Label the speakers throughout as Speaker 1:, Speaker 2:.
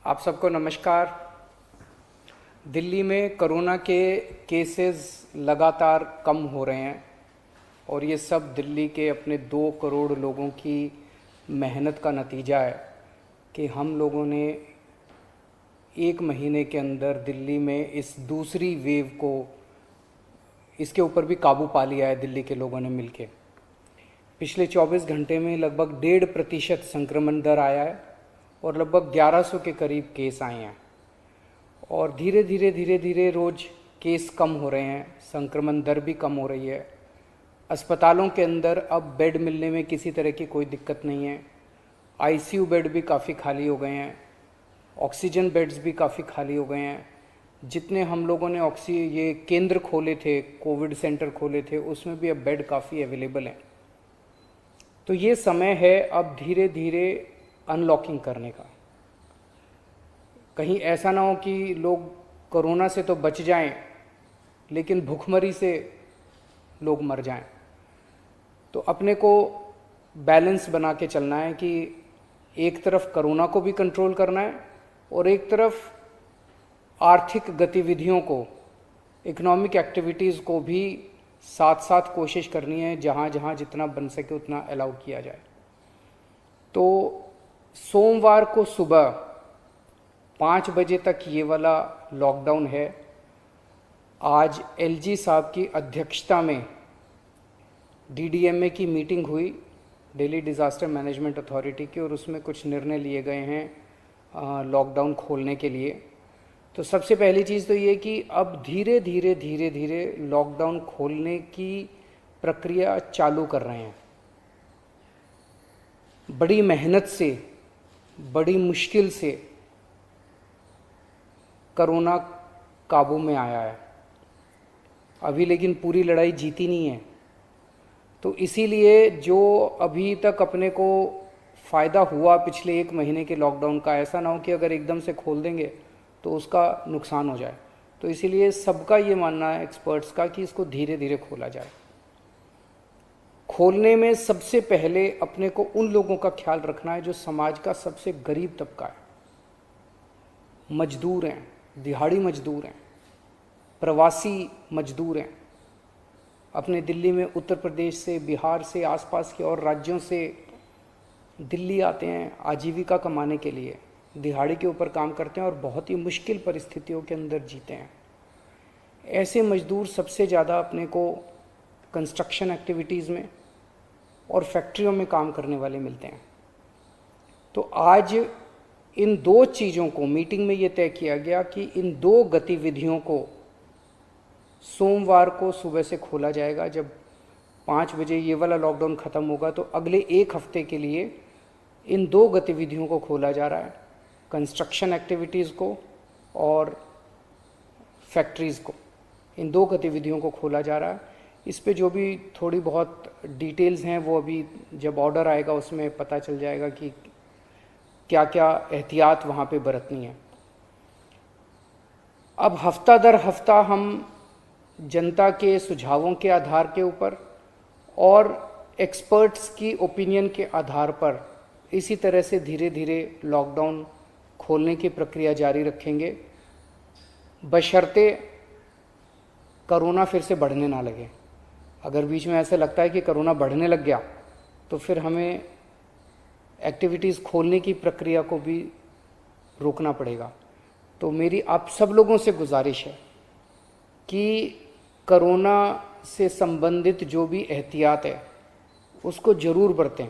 Speaker 1: आप सबको नमस्कार। दिल्ली में कोरोना के केसेस लगातार कम हो रहे हैं और ये सब दिल्ली के अपने 2 करोड़ लोगों की मेहनत का नतीजा है कि हम लोगों ने 1 महीने के अंदर दिल्ली में इस दूसरी वेव को इसके ऊपर भी काबू पा लिया है। दिल्ली के लोगों ने मिलके पिछले 24 घंटे में लगभग 1.5% संक्रमण दर आया है और लगभग 1100 के करीब केस आए हैं और धीरे धीरे रोज़ केस कम हो रहे हैं, संक्रमण दर भी कम हो रही है। अस्पतालों के अंदर अब बेड मिलने में किसी तरह की कोई दिक्कत नहीं है। आईसीयू बेड भी काफ़ी खाली हो गए हैं, ऑक्सीजन बेड्स भी काफ़ी खाली हो गए हैं। जितने हम लोगों ने ये केंद्र खोले थे, कोविड सेंटर खोले थे, उसमें भी अब बेड काफ़ी अवेलेबल हैं। तो ये समय है अब धीरे धीरे अनलॉकिंग करने का। कहीं ऐसा ना हो कि लोग कोरोना से तो बच जाएं लेकिन भूखमरी से लोग मर जाएं। तो अपने को बैलेंस बना के चलना है कि एक तरफ कोरोना को भी कंट्रोल करना है और एक तरफ आर्थिक गतिविधियों को, इकोनॉमिक एक्टिविटीज़ को भी साथ साथ कोशिश करनी है, जहाँ जहाँ जितना बन सके उतना अलाउ किया जाए। तो सोमवार को सुबह 5 बजे तक ये वाला लॉकडाउन है। आज एलजी साहब की अध्यक्षता में डीडीएमए की मीटिंग हुई, दिल्ली डिज़ास्टर मैनेजमेंट अथॉरिटी की, और उसमें कुछ निर्णय लिए गए हैं लॉकडाउन खोलने के लिए। तो सबसे पहली चीज़ तो ये कि अब धीरे धीरे लॉकडाउन खोलने की प्रक्रिया चालू कर रहे हैं। बड़ी मेहनत से, बड़ी मुश्किल से कोरोना काबू में आया है अभी, लेकिन पूरी लड़ाई जीती नहीं है। तो इसीलिए जो अभी तक अपने को फ़ायदा हुआ पिछले 1 महीने के लॉकडाउन का, ऐसा ना हो कि अगर एकदम से खोल देंगे तो उसका नुकसान हो जाए। तो इसीलिए सबका ये मानना है, एक्सपर्ट्स का, कि इसको धीरे धीरे खोला जाए। खोलने में सबसे पहले अपने को उन लोगों का ख्याल रखना है जो समाज का सबसे गरीब तबका है। मजदूर हैं, दिहाड़ी मजदूर हैं, प्रवासी मजदूर हैं। अपने दिल्ली में उत्तर प्रदेश से, बिहार से, आसपास के और राज्यों से दिल्ली आते हैं आजीविका कमाने के लिए, दिहाड़ी के ऊपर काम करते हैं और बहुत ही मुश्किल परिस्थितियों के अंदर जीते हैं। ऐसे मजदूर सबसे ज़्यादा अपने को कंस्ट्रक्शन एक्टिविटीज़ में और फैक्ट्रियों में काम करने वाले मिलते हैं। तो आज इन 2 चीज़ों को मीटिंग में ये तय किया गया कि इन 2 गतिविधियों को सोमवार को सुबह से खोला जाएगा। जब 5 बजे ये वाला लॉकडाउन ख़त्म होगा तो अगले 1 हफ्ते के लिए इन 2 गतिविधियों को खोला जा रहा है, कंस्ट्रक्शन एक्टिविटीज़ को और फैक्ट्रीज़ को। इन 2 गतिविधियों को खोला जा रहा है। इस पे जो भी थोड़ी बहुत डिटेल्स हैं वो अभी जब ऑर्डर आएगा उसमें पता चल जाएगा कि क्या क्या एहतियात वहाँ पे बरतनी है। अब हफ्ता दर हफ्ता हम जनता के सुझावों के आधार के ऊपर और एक्सपर्ट्स की ओपिनियन के आधार पर इसी तरह से धीरे धीरे लॉकडाउन खोलने की प्रक्रिया जारी रखेंगे, बशर्ते कोरोना फिर से बढ़ने ना लगे। अगर बीच में ऐसा लगता है कि कोरोना बढ़ने लग गया तो फिर हमें एक्टिविटीज़ खोलने की प्रक्रिया को भी रोकना पड़ेगा। तो मेरी आप सब लोगों से गुजारिश है कि कोरोना से संबंधित जो भी एहतियात है उसको ज़रूर बरतें,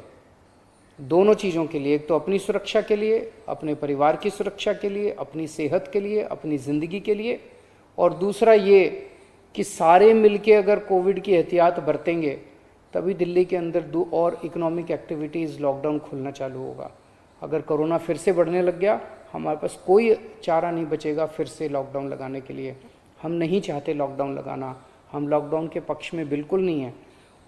Speaker 1: दोनों चीज़ों के लिए। एक तो अपनी सुरक्षा के लिए, अपने परिवार की सुरक्षा के लिए, अपनी सेहत के लिए, अपनी ज़िंदगी के लिए, और दूसरा ये कि सारे मिलके अगर कोविड की एहतियात बरतेंगे तभी दिल्ली के अंदर 2 और इकोनॉमिक एक्टिविटीज़ लॉकडाउन खुलना चालू होगा। अगर कोरोना फिर से बढ़ने लग गया, हमारे पास कोई चारा नहीं बचेगा फिर से लॉकडाउन लगाने के लिए। हम नहीं चाहते लॉकडाउन लगाना, हम लॉकडाउन के पक्ष में बिल्कुल नहीं हैं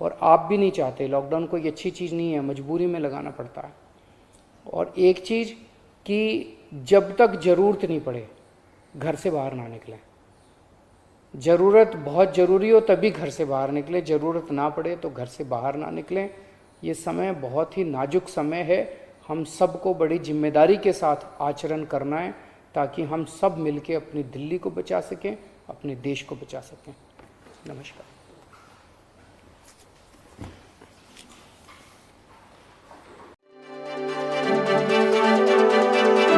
Speaker 1: और आप भी नहीं चाहते। लॉकडाउन कोई अच्छी चीज़ नहीं है, मजबूरी में लगाना पड़ता है। और एक चीज़ कि जब तक ज़रूरत नहीं पड़े घर से बाहर ना निकलें। ज़रूरत बहुत ज़रूरी हो तभी घर से बाहर निकलें, ज़रूरत ना पड़े तो घर से बाहर ना निकलें। ये समय बहुत ही नाजुक समय है, हम सबको बड़ी जिम्मेदारी के साथ आचरण करना है, ताकि हम सब मिलके अपनी दिल्ली को बचा सकें, अपने देश को बचा सकें। नमस्कार।